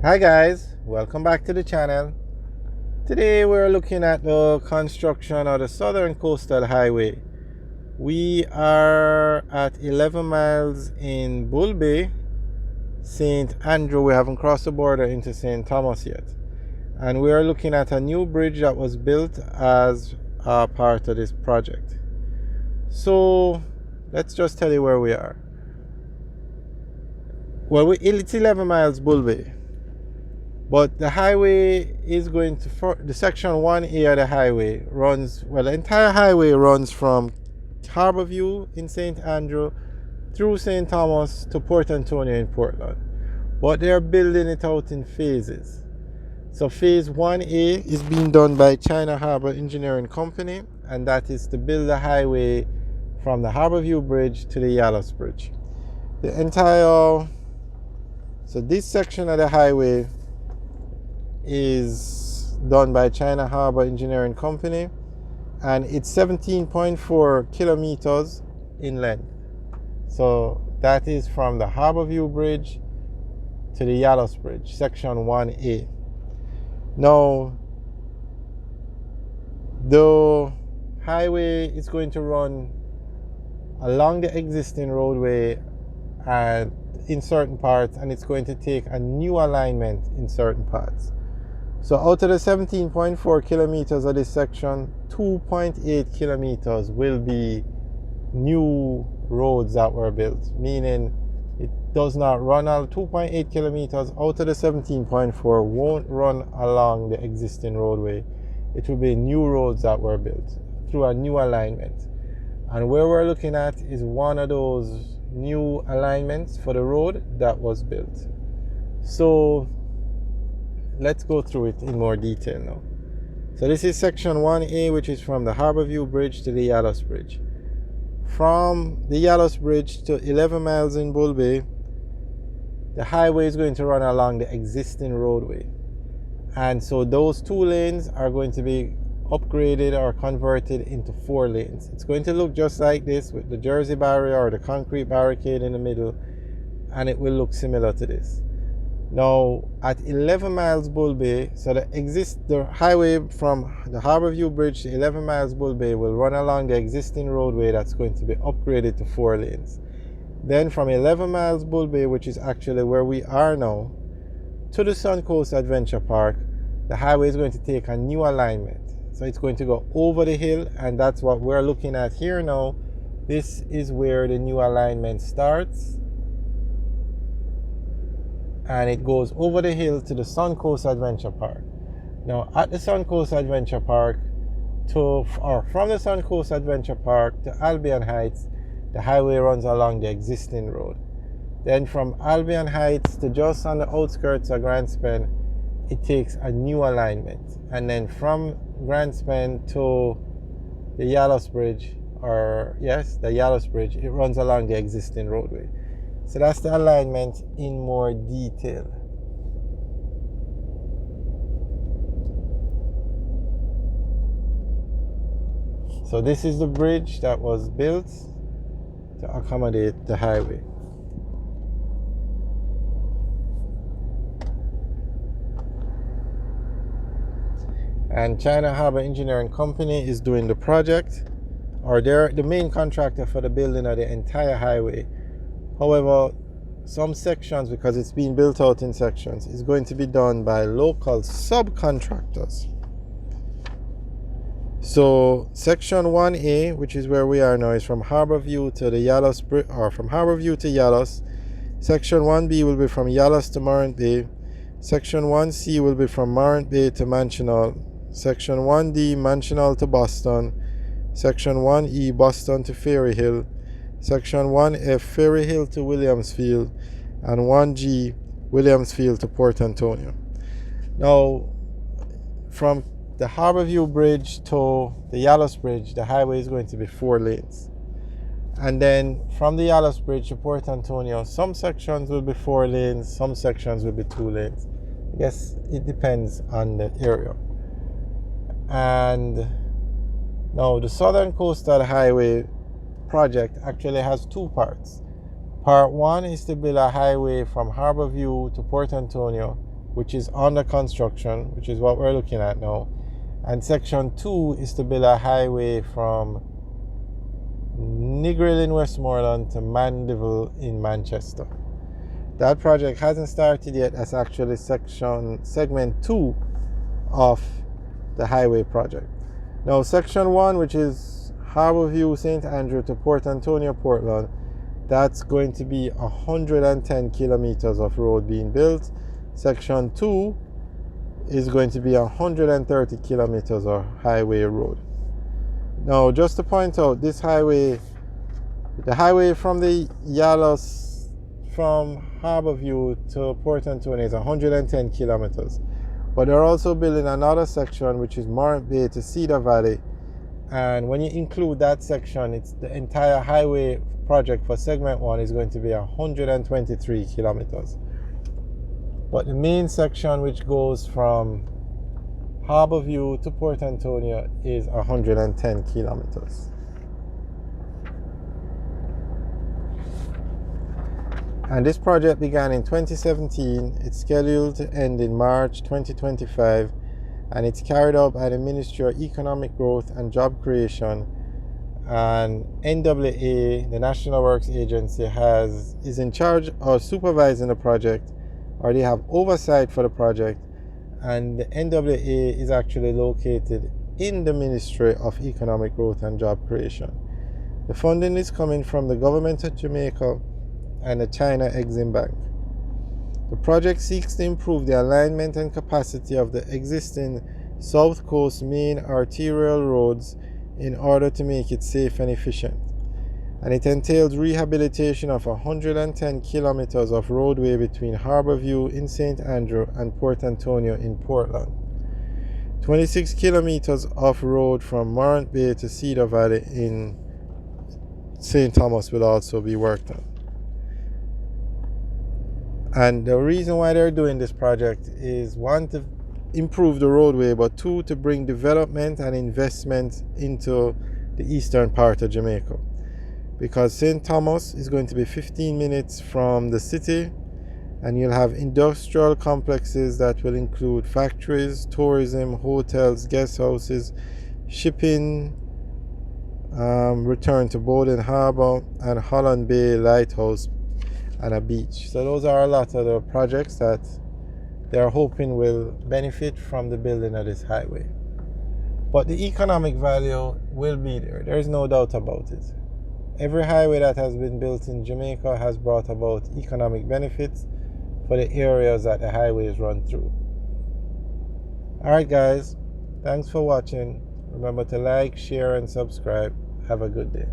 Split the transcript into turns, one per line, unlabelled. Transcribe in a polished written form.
Hi guys, welcome back to the channel. Today we're looking at the construction of the Southern Coastal Highway. We are at 11 miles in Bull Bay, St. Andrew. We haven't crossed the border into St. Thomas yet. And we are looking at a new bridge that was built as a part of this project. So let's just tell you where we are. Well, it's 11 miles Bull Bay. But the highway is going to, the section 1A of the highway runs, well, the entire highway runs from Harborview in St. Andrew through St. Thomas to Port Antonio in Portland. But they're building it out in phases. So phase 1A is being done by China Harbor Engineering Company, and that is to build the highway from the Harborview Bridge to the Yalos Bridge. So this section of the highway is done by China Harbor Engineering Company, and it's 17.4 kilometers in length. So that is from the Harborview Bridge to the Yalos Bridge, section 1A. Now, the highway is going to run along the existing roadway and in certain parts, and it's going to take a new alignment in certain parts. So out of the 17.4 kilometers of this section, 2.8 kilometers will be new roads that were built, meaning it does not run all 2.8 kilometers out of the 17.4 won't run along the existing roadway. It will be new roads that were built through a new alignment. And where we're looking at is one of those new alignments for the road that was built. So let's go through it in more detail now. So this is section 1A, which is from the Harborview Bridge to the Yalos Bridge. From the Yalos Bridge to 11 miles in Bull Bay, the highway is going to run along the existing roadway. And so those 2 lanes are going to be upgraded or converted into 4 lanes. It's going to look just like this with the Jersey barrier or the concrete barricade in the middle, and it will look similar to this. Now, at 11 miles Bull Bay, so the highway from the Harborview Bridge to 11 miles Bull Bay will run along the existing roadway that's going to be upgraded to 4 lanes. Then from 11 miles Bull Bay, which is actually where we are now, to the Suncoast Adventure Park, the highway is going to take a new alignment. So it's going to go over the hill, and that's what we're looking at here now. This is where the new alignment starts, and it goes over the hill to the Suncoast Adventure Park. Now, at the Suncoast Adventure Park, from the Suncoast Adventure Park to Albion Heights, the highway runs along the existing road. Then from Albion Heights to just on the outskirts of Grand Spend, it takes a new alignment. And then from Grand Spend to the Yalos Bridge, the Yalos Bridge, it runs along the existing roadway. So that's the alignment in more detail. So this is the bridge that was built to accommodate the highway. And China Harbor Engineering Company is doing the project, or they're the main contractor for the building of the entire highway. However, some sections, because it's being built out in sections, is going to be done by local subcontractors. So section 1A, which is where we are now, is from Harborview to the Yalos Bridge, or from Harborview to Yalos. Section 1B will be from Yalos to Morant Bay. Section 1C will be from Morant Bay to Manchinal. Section 1D, Manchinal to Boston. Section 1E, Boston to Ferry Hill. Section 1F, Ferry Hill to Williamsfield, and 1G, Williamsfield to Port Antonio. Now, from the Harborview Bridge to the Yalos Bridge, the highway is going to be 4 lanes. And then from the Yalos Bridge to Port Antonio, some sections will be 4 lanes, some sections will be 2 lanes. I guess it depends on the area. And now the Southern Coastal Highway project actually has 2 parts. Part 1 is to build a highway from Harborview to Port Antonio, which is under construction, which is what we're looking at now. And section 2 is to build a highway from Negril in Westmoreland to Mandeville in Manchester. That project hasn't started yet. That's actually segment 2 of the highway project. Now section 1, which is Harborview, St. Andrew to Port Antonio, Portland, that's going to be 110 kilometers of road being built. Section 2 is going to be 130 kilometers of highway road. Now, just to point out, this highway, the highway from the Yalos, from Harborview to Port Antonio is 110 kilometers. But they're also building another section, which is Morant Bay to Cedar Valley. And when you include that section, it's the entire highway project for segment 1 is going to be 123 kilometers. But the main section, which goes from Harborview to Port Antonio, is 110 kilometers. And this project began in 2017. It's scheduled to end in March 2025, and it's carried out by the Ministry of Economic Growth and Job Creation. And NWA, the National Works Agency, is in charge of supervising the project, or they have oversight for the project. And the NWA is actually located in the Ministry of Economic Growth and Job Creation. The funding is coming from the government of Jamaica and the China Exim Bank. The project seeks to improve the alignment and capacity of the existing South Coast main arterial roads in order to make it safe and efficient. And it entails rehabilitation of 110 kilometers of roadway between Harborview in St. Andrew and Port Antonio in Portland. 26 kilometers of road from Morant Bay to Cedar Valley in St. Thomas will also be worked on. And the reason why they're doing this project is, 1, to improve the roadway, but 2, to bring development and investment into the eastern part of Jamaica. Because St. Thomas is going to be 15 minutes from the city, and you'll have industrial complexes that will include factories, tourism, hotels, guest houses, shipping, return to Bowden Harbour and Holland Bay Lighthouse, and a beach. So those are a lot of the projects that they're hoping will benefit from the building of this highway. But the economic value will be there. There's no doubt about it. Every highway that has been built in Jamaica has brought about economic benefits for the areas that the highways run through. Alright guys, thanks for watching. Remember to like, share and subscribe. Have a good day.